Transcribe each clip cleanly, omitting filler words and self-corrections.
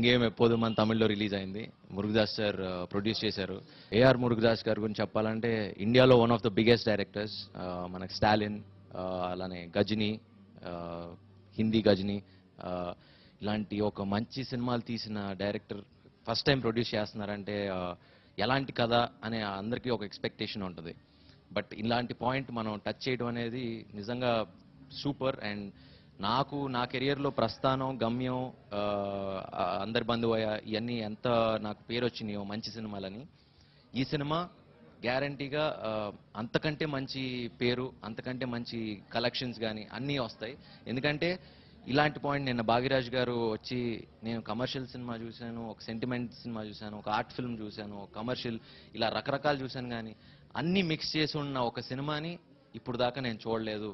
ఎంగేం ఎప్పుడు మన తమిళ్లో రిలీజ్ అయింది. మురుగదాస్ సార్ ప్రొడ్యూస్ చేశారు. ఏఆర్ మురుగదాస్ గారి గురించి చెప్పాలంటే ఇండియాలో one of the biggest directors. మనకు స్టాలిన్, అలానే గజనీ, హిందీ గజనీ, ఇలాంటి ఒక మంచి సినిమాలు తీసిన డైరెక్టర్ ఫస్ట్ టైం ప్రొడ్యూస్ చేస్తున్నారంటే ఎలాంటి కథ అనే అందరికీ ఒక ఎక్స్పెక్టేషన్ ఉంటుంది. బట్ ఇలాంటి పాయింట్ మనం టచ్ చేయడం అనేది నిజంగా సూపర్. అండ్ నాకు నా కెరియర్లో ప్రస్థానం, గమ్యం, అందరి బంధువయ్య ఇవన్నీ ఎంత నాకు పేరు వచ్చినాయో మంచి సినిమాలని, ఈ సినిమా గ్యారంటీగా అంతకంటే మంచి పేరు, అంతకంటే మంచి కలెక్షన్స్ కానీ అన్నీ వస్తాయి. ఎందుకంటే ఇలాంటి పాయింట్ నిన్న భాగ్యరాజ్ గారు వచ్చి నేను కమర్షియల్ సినిమా చూశాను, ఒక సెంటిమెంట్ సినిమా చూశాను, ఒక ఆర్ట్ ఫిల్మ్ చూశాను, ఒక కమర్షియల్, ఇలా రకరకాలు చూశాను, కానీ అన్నీ మిక్స్ చేసి ఉన్న ఒక సినిమాని ఇప్పుడు దాకా నేను చూడలేదు.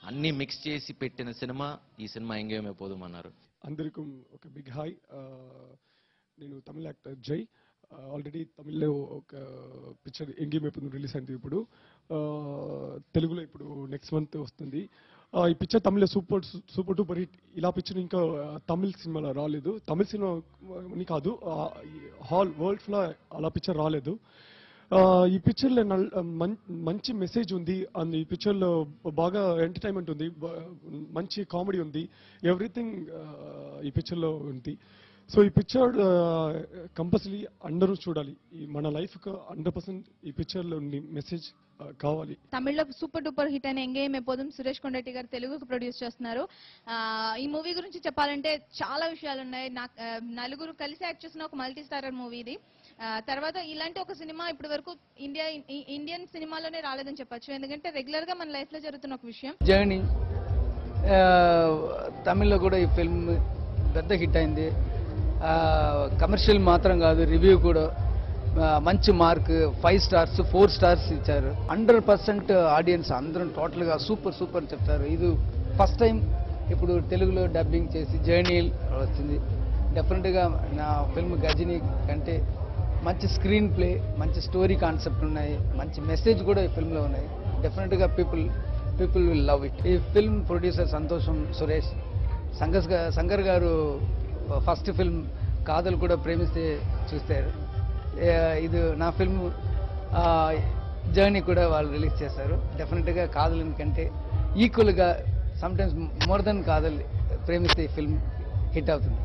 అన్నీ మిక్స్ చేసి పెట్టిన సినిమా ఈ సినిమా ఎంగేమైపోదాం అన్నారు. అందరికీ ఒక బిగ్ హాయ్. నేను తమిళ యాక్టర్ జై. ఆల్రెడీ తమిళ్లో ఒక పిక్చర్ ఎంగేమైపోతుంది రిలీజ్ అయింది. ఇప్పుడు తెలుగులో ఇప్పుడు నెక్స్ట్ మంత్ వస్తుంది. ఈ పిక్చర్ తమిళ సూపర్ డూపర్ హిట్. ఇలా పిక్చర్ ఇంకా తమిళ సినిమాలో రాలేదు. తమిళ సినిమా కాదు, వరల్డ్ లో అలా పిక్చర్ రాలేదు. ఈ పిక్చర్లో మంచి మెసేజ్ ఉంది. అండ్ ఈ పిక్చర్లో బాగా ఎంటర్టైన్మెంట్ ఉంది, మంచి కామెడీ ఉంది, ఎవ్రీథింగ్ ఈ పిక్చర్లో ఉంది. సో ఈ పిక్చర్ కంపల్సరీ అందరూ చూడాలి. మన లైఫ్కి 100% ఈ పిక్చర్లో మెసేజ్ కావాలి. తమిళ్లో సూపర్ డూపర్ హిట్ అయిన ఎంగేం ఎపోదుం సురేష్ కొండరెడ్డి గారు తెలుగుకు ప్రొడ్యూస్ చేస్తున్నారు. ఈ మూవీ గురించి చెప్పాలంటే చాలా విషయాలు ఉన్నాయి. నలుగురు కలిసి యాక్ట్ చేసిన ఒక మల్టీ స్టారర్ మూవీ ఇది. తర్వాత ఇలాంటి ఒక సినిమా ఇప్పటి వరకు ఇండియన్ సినిమాలోనే రాలేదని చెప్పొచ్చు. ఎందుకంటే రెగ్యులర్ గా మన లైఫ్ లో జరుగుతున్న ఒక విషయం. జర్నీ తమిళ్లో కూడా ఈ ఫిల్మ్ పెద్ద హిట్ అయింది. కమర్షియల్ మాత్రం కాదు, రివ్యూ కూడా మంచి మార్క్ 5 stars 4 stars ఇచ్చారు. 100% ఆడియన్స్ అందరం టోటల్గా సూపర్ చెప్తారు. ఇది ఫస్ట్ టైం ఇప్పుడు తెలుగులో డబ్బింగ్ చేసి జర్నీ వచ్చింది. డెఫినెట్గా నా ఫిల్మ్ గజనీ కంటే మంచి స్క్రీన్ ప్లే, మంచి స్టోరీ కాన్సెప్ట్ ఉన్నాయి, మంచి మెసేజ్ కూడా ఈ ఫిల్మ్లో ఉన్నాయి. డెఫినెట్గా పీపుల్ విల్ లవ్ ఇట్. ఈ ఫిల్మ్ ప్రొడ్యూసర్ సంతోషం సురేష్. శంకర్ గారు ఫస్ట్ ఫిల్మ్ కాదలు కూడా ప్రేమిస్తే చూస్తారు. ఇది నా ఫిల్మ్ జర్నీ కూడా వాళ్ళు రిలీజ్ చేశారు. డెఫినెట్గా కాదలని కంటే ఈక్వల్గా సమ్టైమ్స్ మోర్ దెన్ కాదల్ ప్రేమిస్తే ఈ ఫిల్మ్ హిట్ అవుతుంది.